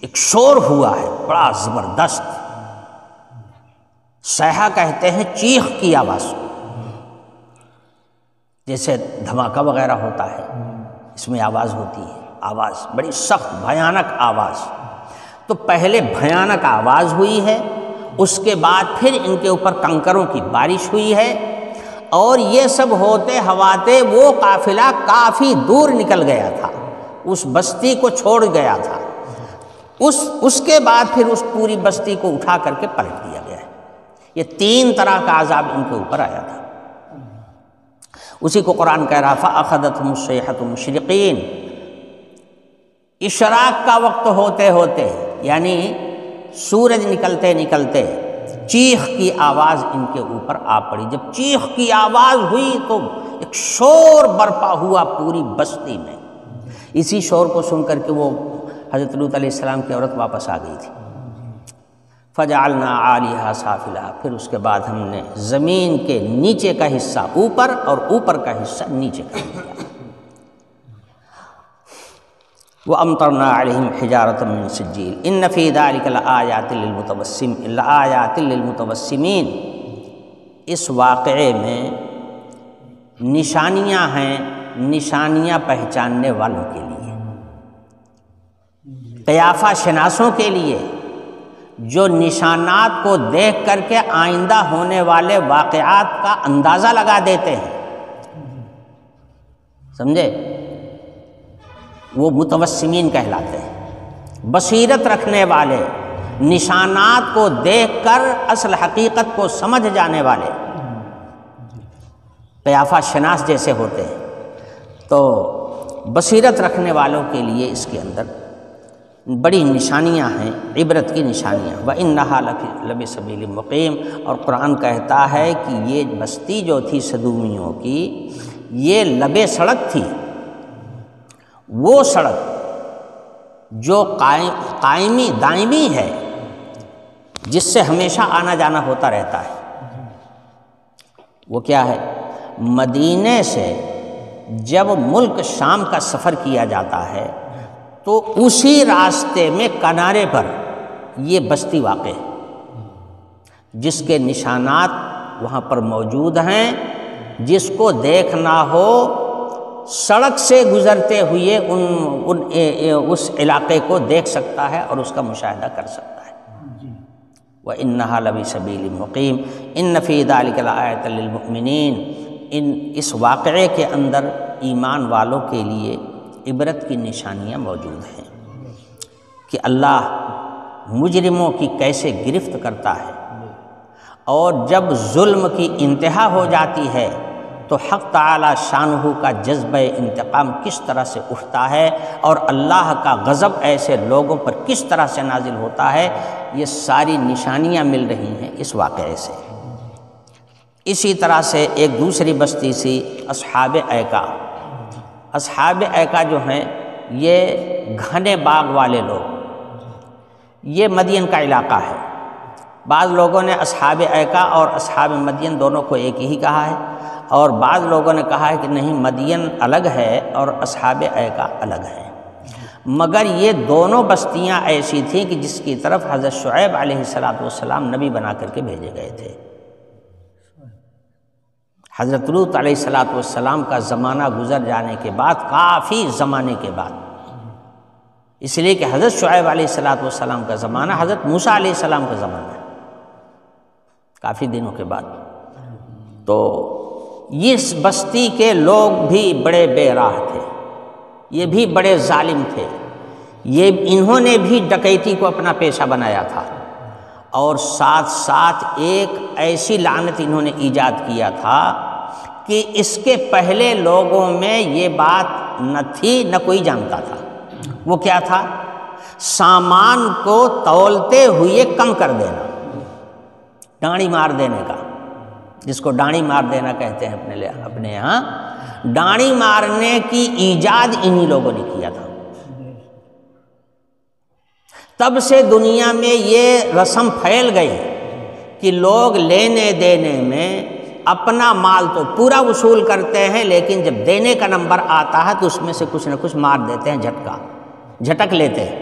ایک شور ہوا ہے بڑا زبردست، صیحہ کہتے ہیں چیخ کی آواز، جیسے دھماکہ وغیرہ ہوتا ہے، اس میں آواز ہوتی ہے، آواز بڑی سخت بھیانک آواز۔ تو پہلے بھیانک آواز ہوئی ہے، اس کے بعد پھر ان کے اوپر کنکروں کی بارش ہوئی ہے، اور یہ سب ہوتے ہواتے وہ قافلہ کافی دور نکل گیا تھا، اس بستی کو چھوڑ گیا تھا۔ اس کے بعد پھر اس پوری بستی کو اٹھا کر کے پلٹ دیا گیا ہے۔ یہ 3 طرح کا عذاب ان کے اوپر آیا تھا۔ اسی کو قرآن کہہ رہا فَأَخَذَتْهُمُ الصَّيْحَةُ مُشْرِقِينَ، اشراق کا وقت ہوتے ہوتے، یعنی سورج نکلتے نکلتے چیخ کی آواز ان کے اوپر آ پڑی۔ جب چیخ کی آواز ہوئی تو ایک شور برپا ہوا پوری بستی میں۔ اسی شور کو سن کر کے وہ حضرت لوط علیہ السلام کی عورت واپس آ گئی تھی۔ فَجَعَلْنَا عَالِيَهَا سَافِلَهَا، پھر اس کے بعد ہم نے زمین کے نیچے کا حصہ اوپر اور اوپر کا حصہ نیچے کر دیا۔ وَأَمْطَرْنَا عَلَيْهِمْ حِجَارَةً مِّن سِجِّيلٍ إِنَّ فِي ذَلِكَ لَآيَاتٍ لِّلْمُتَوَسِّمِينَ، اس واقعے میں نشانیاں ہیں، نشانیاں پہچاننے والوں کے لیے، قیافہ شناسوں کے لیے، جو نشانات کو دیکھ کر کے آئندہ ہونے والے واقعات کا اندازہ لگا دیتے ہیں، سمجھے؟ وہ متوسمین کہلاتے ہیں، بصیرت رکھنے والے، نشانات کو دیکھ کر اصل حقیقت کو سمجھ جانے والے، قیافہ شناس جیسے ہوتے ہیں۔ تو بصیرت رکھنے والوں کے لیے اس کے اندر بڑی نشانیاں ہیں، عبرت کی نشانیاں۔ وَإِنَّهَا لَبِسَبِيلٍ مُقِيمٍ، اور قرآن کہتا ہے کہ یہ بستی جو تھی سدومیوں کی، یہ لبے سڑک تھی، وہ سڑک جو قائمی دائمی ہے، جس سے ہمیشہ آنا جانا ہوتا رہتا ہے۔ وہ کیا ہے؟ مدینے سے جب ملک شام کا سفر کیا جاتا ہے تو اسی راستے میں کنارے پر یہ بستی واقع ہے، جس کے نشانات وہاں پر موجود ہیں۔ جس کو دیکھنا ہو سڑک سے گزرتے ہوئے اس علاقے کو دیکھ سکتا ہے اور اس کا مشاہدہ کر سکتا ہے۔ وَإِنَّهَا لَبِسَبِيلٍ مُقِيمٍ إِنَّ فِي ذَلِكَ لَآيَةً لِّلْمُؤْمِنِينَ، اس واقعے کے اندر ایمان والوں کے لیے عبرت کی نشانیاں موجود ہیں کہ اللہ مجرموں کی کیسے گرفت کرتا ہے، اور جب ظلم کی انتہا ہو جاتی ہے تو حق تعالی شانہ کا جذبہ انتقام کس طرح سے اٹھتا ہے، اور اللہ کا غضب ایسے لوگوں پر کس طرح سے نازل ہوتا ہے۔ یہ ساری نشانیاں مل رہی ہیں اس واقعے سے۔ اسی طرح سے ایک دوسری بستی سی اصحاب ایکا۔ اصحاب ایکا جو ہیں یہ گھنے باغ والے لوگ، یہ مدین کا علاقہ ہے۔ بعض لوگوں نے اصحاب ایکا اور اصحاب مدین دونوں کو ایک ہی کہا ہے، اور بعض لوگوں نے کہا ہے کہ نہیں، مدین الگ ہے اور اصحاب ایکا الگ ہے۔ مگر یہ دونوں بستیاں ایسی تھیں کہ جس کی طرف حضرت شعیب علیہ السلام نبی بنا کر کے بھیجے گئے تھے۔ حضرت لوط علیہ السلام کا زمانہ گزر جانے کے بعد، کافی زمانے کے بعد، اس لیے کہ حضرت شعیب علیہ السلام کا زمانہ حضرت موسیٰ علیہ السلام کا زمانہ ہے، کافی دنوں کے بعد، تو اس بستی کے لوگ بھی بڑے بے راہ تھے، یہ بھی بڑے ظالم تھے، انہوں نے بھی ڈکیتی کو اپنا پیشہ بنایا تھا، اور ساتھ ساتھ ایک ایسی لعنت انہوں نے ایجاد کیا تھا کہ اس کے پہلے لوگوں میں یہ بات نہ تھی، نہ کوئی جانتا تھا۔ وہ کیا تھا؟ سامان کو تولتے ہوئے کم کر دینا، ڈانڑی مار دینے کا، جس کو ڈانڑی مار دینا کہتے ہیں اپنے یہاں۔ ڈانڑی مارنے کی ایجاد انہی لوگوں نے کیا تھا۔ تب سے دنیا میں یہ رسم پھیل گئی کہ لوگ لینے دینے میں اپنا مال تو پورا وصول کرتے ہیں، لیکن جب دینے کا نمبر آتا ہے تو اس میں سے کچھ نہ کچھ مار دیتے ہیں، جھٹک لیتے ہیں۔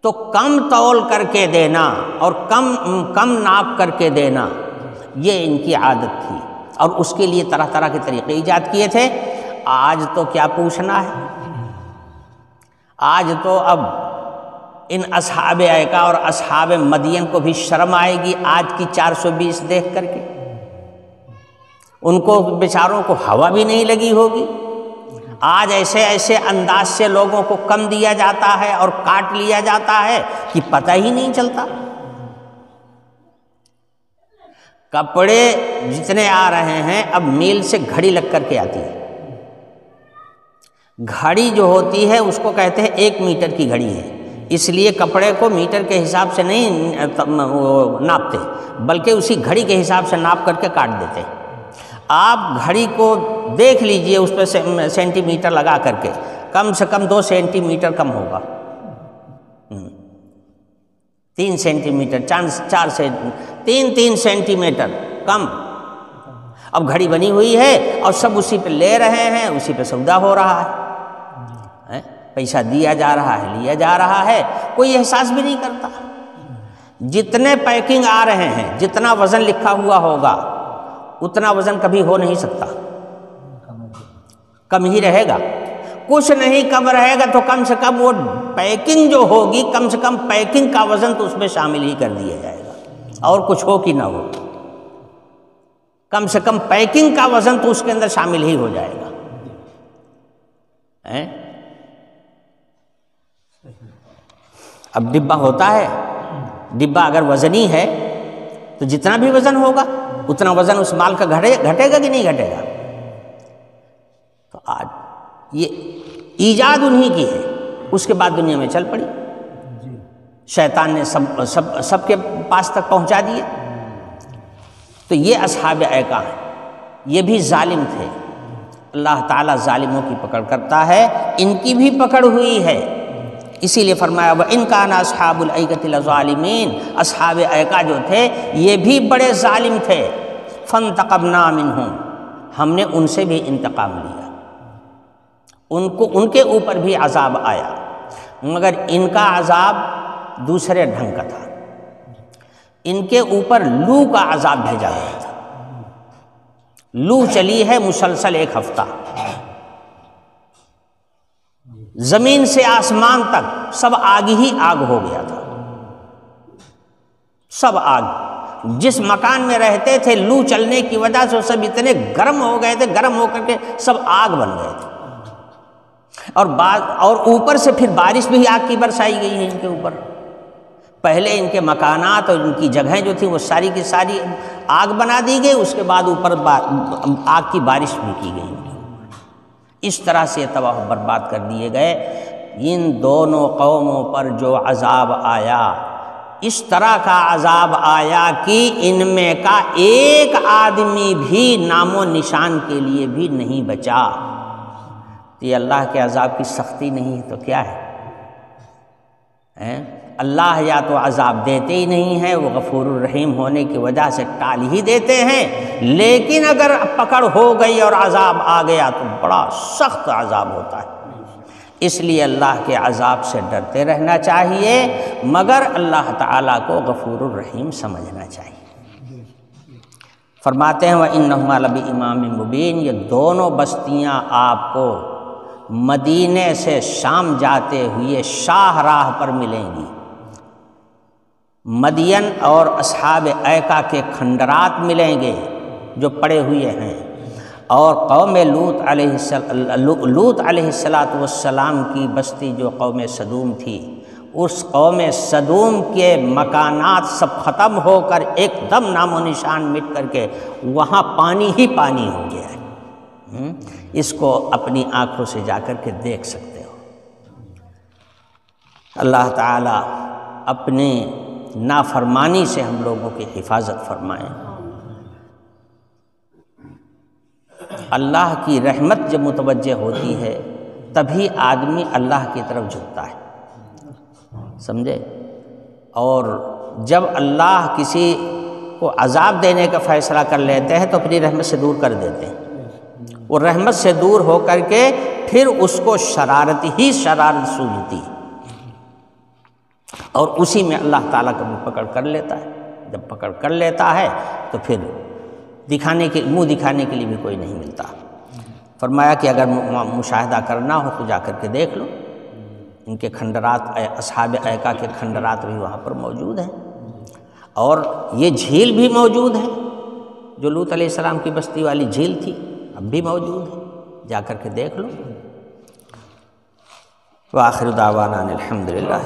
تو کم تول کر کے دینا اور کم ناپ کر کے دینا، یہ ان کی عادت تھی، اور اس کے لیے طرح طرح کے طریقے ایجاد کیے تھے۔ آج تو کیا پوچھنا ہے، آج تو اب ان اصحاب ایکا اور اصحاب مدین کو بھی شرم آئے گی آج کی 420 دیکھ کر کے، ان کو بیچاروں کو ہوا بھی نہیں لگی ہوگی۔ آج ایسے ایسے انداز سے لوگوں کو کم دیا جاتا ہے اور کاٹ لیا جاتا ہے کہ پتہ ہی نہیں چلتا۔ کپڑے جتنے آ رہے ہیں اب میل سے گھڑی لگ کر کے آتی ہے، گھڑی جو ہوتی ہے اس کو کہتے ہیں 1 میٹر کی گھڑی ہے، اس لیے کپڑے کو میٹر کے حساب سے نہیں ناپتے بلکہ اسی گھڑی کے حساب سے ناپ کر کے کاٹ دیتے ہیں۔ آپ گھڑی کو دیکھ لیجئے، اس پہ سینٹی میٹر لگا کر کے کم سے کم 2 سینٹی میٹر کم ہوگا، 3 سینٹی میٹر 4 سے 3 سینٹی میٹر کم۔ اب گھڑی بنی ہوئی ہے اور سب اسی پہ لے رہے ہیں، اسی پہ سودا ہو رہا ہے، پیسہ دیا جا رہا ہے، لیا جا رہا ہے، کوئی احساس بھی نہیں کرتا۔ جتنے پیکنگ آ رہے ہیں، جتنا وزن لکھا ہوا ہوگا اتنا وزن کبھی ہو نہیں سکتا، کم ہی رہے گا، کچھ نہیں کم رہے گا، تو کم سے کم وہ پیکنگ جو ہوگی کم سے کم پیکنگ کا وزن تو اس میں شامل ہی کر دیا جائے گا، اور کچھ ہو کہ نہ ہو، کم سے کم پیکنگ کا وزن تو اس کے اندر شامل ہی ہو جائے گا۔ اب ڈبہ ہوتا ہے، ڈبہ اگر وزنی ہے تو جتنا بھی وزن ہوگا اتنا وزن اس مال کا گھٹے گا کہ نہیں گھٹے گا؟ تو آج یہ ایجاد انہی کی ہے، اس کے بعد دنیا میں چل پڑی، شیطان نے سب کے پاس تک پہنچا دیا۔ تو یہ اصحاب ایکا ہیں، یہ بھی ظالم تھے، اللہ تعالیٰ ظالموں کی پکڑ کرتا ہے، ان کی بھی پکڑ ہوئی ہے، اسی لیے فرمایا وَإِنْ كَانَ أَصْحَابُ الْأَيْكَةِ لَظَالِمِينَ، اصحاب ایکا جو تھے یہ بھی بڑے ظالم تھے، فَانْتَقَمْنَا مِنْهُمْ، ہم نے ان سے بھی انتقام لیا، ان کے اوپر بھی عذاب آیا، مگر ان کا عذاب دوسرے ڈھنگ کا تھا، ان کے اوپر لو کا عذاب بھیجا گیا تھا، لو چلی ہے مسلسل 1 ہفتہ، زمین سے آسمان تک سب آگ ہی آگ ہو گیا تھا، سب آگ، جس مکان میں رہتے تھے لو چلنے کی وجہ سے سب اتنے گرم ہو گئے تھے، گرم ہو کر کے سب آگ بن گئے تھے، اور اوپر سے پھر بارش بھی آگ کی برسائی گئی ہے ان کے اوپر۔ پہلے ان کے مکانات اور ان کی جگہیں جو تھیں وہ ساری کی ساری آگ بنا دی گئی، اس کے بعد اوپر آگ کی بارش بھی کی گئی، اس طرح سے تباہ و برباد کر دیے گئے۔ ان دونوں قوموں پر جو عذاب آیا، اس طرح کا عذاب آیا کہ ان میں کا ایک آدمی بھی نام و نشان کے لیے بھی نہیں بچا۔ یہ اللہ کے عذاب کی سختی نہیں ہے تو کیا ہے؟ اللہ یا تو عذاب دیتے ہی نہیں ہیں، وہ غفور الرحیم ہونے کی وجہ سے ٹال ہی دیتے ہیں، لیکن اگر پکڑ ہو گئی اور عذاب آ گیا تو بڑا سخت عذاب ہوتا ہے، اس لیے اللہ کے عذاب سے ڈرتے رہنا چاہیے، مگر اللہ تعالیٰ کو غفور الرحیم سمجھنا چاہیے۔ فرماتے ہیں وَإِنَّهُمَا لَبِإِمَامٍ مُبِينٍ، یہ دونوں بستیاں آپ کو مدینے سے شام جاتے ہوئے شاہ راہ پر ملیں گی۔ مدین اور اصحاب ایکا کے کھنڈرات ملیں گے جو پڑے ہوئے ہیں، اور قوم لوط علیہ السلام کی بستی جو قوم صدوم تھی، اس قوم صدوم کے مکانات سب ختم ہو کر ایک دم نام و نشان مٹ کر کے وہاں پانی ہی پانی ہو گیا ہے، اس کو اپنی آنکھوں سے جا کر کے دیکھ سکتے ہو۔ اللہ تعالیٰ اپنی نافرمانی سے ہم لوگوں کی حفاظت فرمائیں۔ اللہ کی رحمت جب متوجہ ہوتی ہے تبھی آدمی اللہ کی طرف جھکتا ہے، سمجھے؟ اور جب اللہ کسی کو عذاب دینے کا فیصلہ کر لیتے ہیں تو اپنی رحمت سے دور کر دیتے ہیں، وہ رحمت سے دور ہو کر کے پھر اس کو شرارت ہی شرارت سوجتی، اور اسی میں اللہ تعالیٰ کبھی پکڑ کر لیتا ہے، جب پکڑ کر لیتا ہے تو پھر دکھانے کے لیے بھی کوئی نہیں ملتا۔ فرمایا کہ اگر مشاہدہ کرنا ہو تو جا کر کے دیکھ لو، ان کے کھنڈرات، اصحاب ایکا کے کھنڈرات بھی وہاں پر موجود ہیں، اور یہ جھیل بھی موجود ہے جو لوط علیہ السلام کی بستی والی جھیل تھی، اب بھی موجود ہے، جا کر کے دیکھ لو۔ وآخر دعوانا الحمدللہ۔